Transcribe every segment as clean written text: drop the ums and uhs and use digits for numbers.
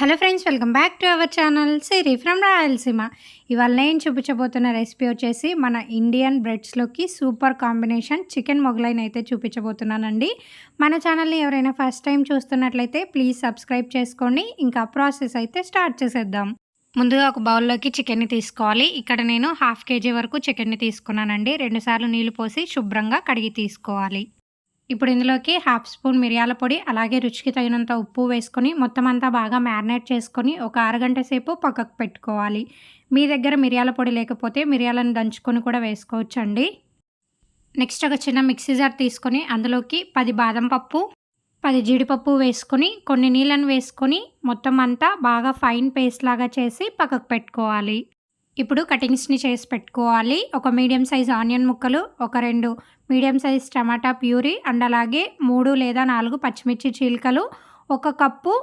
Hello friends, welcome back to our channel Siri from Rayalaseema. ఇవాళ నేను చూపించబోతున్న recipe వచ్చేసి మన ఇండియన్ బ్రెడ్స్లోకి సూపర్ కాంబినేషన్ చికెన్ మొగలైన్ అయితే చూపించబోతున్నానండి. మన ఛానల్ని ఎవరైనా ఫస్ట్ టైం చూస్తున్నట్లయితే ప్లీజ్ సబ్స్క్రైబ్ చేసుకోండి. ఇంకా ప్రాసెస్ అయితే స్టార్ట్ చేసేద్దాం. ముందుగా ఒక బౌల్లోకి చికెన్ని తీసుకోవాలి. ఇక్కడ నేను 1/2 kg వరకు చికెన్ని తీసుకున్నానండి. 2 సార్లు నీళ్లు పోసి శుభ్రంగా కడిగి తీసుకోవాలి. ఇప్పుడు ఇందులోకి 1/2 స్పూన్ మిరియాల పొడి, అలాగే రుచికి తగినంత ఉప్పు వేసుకొని మొత్తం అంతా బాగా మ్యారినేట్ చేసుకొని ఒక అరగంట సేపు పక్కకు పెట్టుకోవాలి. మీ దగ్గర మిరియాల పొడి లేకపోతే మిరియాలను దంచుకొని కూడా వేసుకోవచ్చండి. నెక్స్ట్ ఒక చిన్న మిక్సీ జార్ తీసుకొని అందులోకి 10 బాదం పప్పు, 10 జీడిపప్పు వేసుకొని కొన్ని నీళ్ళను వేసుకొని మొత్తం అంతా బాగా ఫైన్ పేస్ట్ లాగా చేసి పక్కకు పెట్టుకోవాలి. ఇప్పుడు కటింగ్స్ని చేసి పెట్టుకోవాలి. ఒక మీడియం సైజ్ ఆనియన్ ముక్కలు, ఒక 2 medium size tomato puree and అలాగే 3 లేదా 4 పచ్చిమిర్చి చీలికలు, 1 కప్పు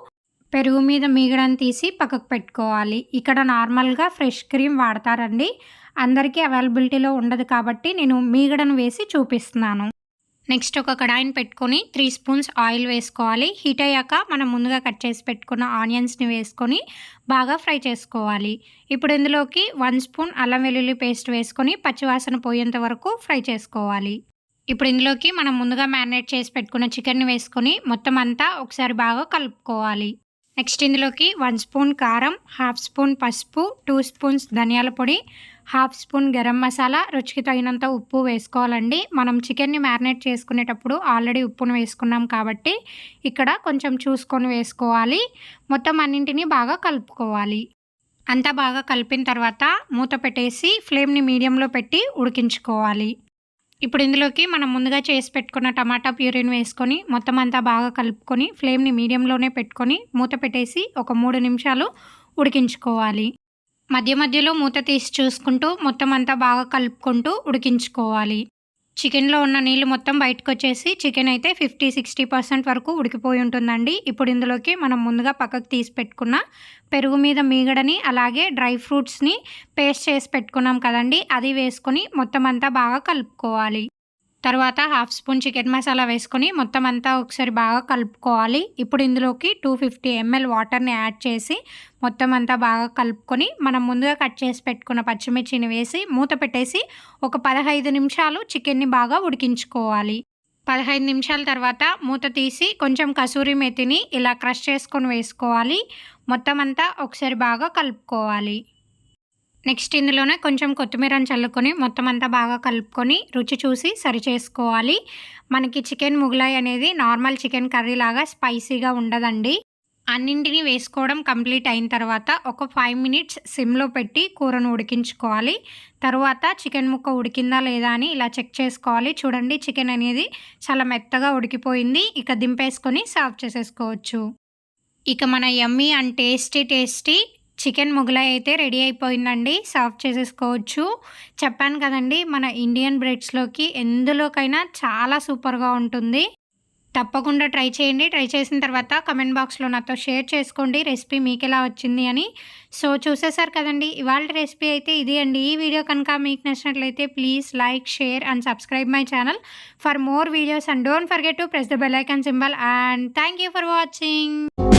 పెరుగు మీద మీగడని తీసి పక్కకు పెట్టుకోవాలి. ఇక్కడ నార్మల్గా ఫ్రెష్ క్రీమ్ వాడతారండి. అందరికీ అవైలబిలిటీలో ఉండదు కాబట్టి నేను మీగడను వేసి చూపిస్తున్నాను. నెక్స్ట్ ఒక కడాయిని పెట్టుకొని 3 స్పూన్స్ ఆయిల్ వేసుకోవాలి. హీట్ అయ్యాక మనం ముందుగా కట్ చేసి పెట్టుకున్న ఆనియన్స్ని వేసుకొని బాగా ఫ్రై చేసుకోవాలి. ఇప్పుడు ఇందులోకి 1 స్పూన్ అల్లం వెల్లుల్లి పేస్ట్ వేసుకొని పచ్చివాసన పోయేంత వరకు ఫ్రై చేసుకోవాలి. ఇప్పుడు ఇందులోకి మనం ముందుగా మ్యారినేట్ చేసి పెట్టుకున్న చికెన్ని వేసుకొని మొత్తం అంతా ఒకసారి బాగా కలుపుకోవాలి. నెక్స్ట్ ఇందులోకి 1 స్పూన్ కారం, 1/2 స్పూన్ పసుపు, 2 స్పూన్స్ ధనియాల పొడి, 1/2 స్పూన్ గరం మసాలా, రుచికి తగినంత ఉప్పు వేసుకోవాలండి. మనం చికెన్ని మ్యారినేట్ చేసుకునేటప్పుడు ఆల్రెడీ ఉప్పును వేసుకున్నాం కాబట్టి ఇక్కడ కొంచెం చూసుకొని వేసుకోవాలి. మొత్తం అన్నింటినీ బాగా కలుపుకోవాలి. అంతా బాగా కలిపిన తర్వాత మూత పెట్టేసి ఫ్లేమ్ని మీడియంలో పెట్టి ఉడికించుకోవాలి. ఇప్పుడు ఇందులోకి మనం ముందుగా చేసి పెట్టుకున్న టమాటా ప్యూరీని వేసుకొని మొత్తం అంతా బాగా కలుపుకొని ఫ్లేమ్ని మీడియంలోనే పెట్టుకొని మూత పెట్టేసి ఒక 3 నిమిషాలు ఉడికించుకోవాలి. మధ్య మధ్యలో మూత తీసి చూసుకుంటూ మొత్తం అంతా బాగా కలుపుకుంటూ ఉడికించుకోవాలి. చికెన్లో ఉన్న నీళ్ళు మొత్తం బయటకు వచ్చేసి చికెన్ అయితే 50-60% వరకు ఉడికిపోయి ఉంటుందండి. ఇప్పుడు ఇందులోకి మనం ముందుగా పక్కకు తీసి పెట్టుకున్న పెరుగు మీద మీగడని అలాగే డ్రై ఫ్రూట్స్ని పేస్ట్ చేసి పెట్టుకున్నాం కదండి, అది వేసుకొని మొత్తం అంతా బాగా కలుపుకోవాలి. తర్వాత 1/2 స్పూన్ చికెన్ మసాలా వేసుకొని మొత్తం అంతా ఒకసారి బాగా కలుపుకోవాలి. ఇప్పుడు ఇందులోకి 250 ml వాటర్ని యాడ్ చేసి మొత్తం అంతా బాగా కలుపుకొని మనం ముందుగా కట్ చేసి పెట్టుకున్న పచ్చిమిర్చిని వేసి మూత పెట్టేసి ఒక 15 నిమిషాలు చికెన్ని బాగా ఉడికించుకోవాలి. 15 నిమిషాల తర్వాత మూత తీసి కొంచెం కసూరి మేతిని ఇలా క్రష్ చేసుకొని వేసుకోవాలి. మొత్తం అంతా ఒకసారి బాగా కలుపుకోవాలి. నెక్స్ట్ ఇందులోనే కొంచెం కొత్తిమీరని చల్లుకొని మొత్తం అంతా బాగా కలుపుకొని రుచి చూసి సరి చేసుకోవాలి. మనకి చికెన్ ముగలాయ్ అనేది నార్మల్ చికెన్ కర్రీ లాగా స్పైసీగా ఉండదండి. అన్నింటినీ వేసుకోవడం కంప్లీట్ అయిన తర్వాత ఒక 5 మినిట్స్ సిమ్లో పెట్టి కూరను ఉడికించుకోవాలి. తర్వాత చికెన్ ముక్క ఉడికిందా లేదా అని ఇలా చెక్ చేసుకోవాలి. చూడండి, చికెన్ అనేది చాలా మెత్తగా ఉడికిపోయింది. ఇక దింపేసుకొని సర్వ్ చేసేసుకోవచ్చు. ఇక మన యమ్మీ అండ్ టేస్టీ చికెన్ మొగలాయ్ అయితే రెడీ అయిపోయిందండి. సర్వ్ చేసేసుకోవచ్చు. చెప్పాను కదండి, మన ఇండియన్ బ్రెడ్స్లోకి ఎందులోకైనా చాలా సూపర్గా ఉంటుంది. తప్పకుండా ట్రై చేయండి. ట్రై చేసిన తర్వాత కమెంట్ బాక్స్లో నాతో షేర్ చేసుకోండి రెసిపీ మీకు ఎలా వచ్చింది అని. సో చూసేసారు కదండి, ఇవాళ రెసిపీ అయితే ఇది అండి. ఈ వీడియో కనుక మీకు నచ్చినట్లయితే please like, share and subscribe my channel for more videos and don't forget to press the bell icon symbol and thank you for watching.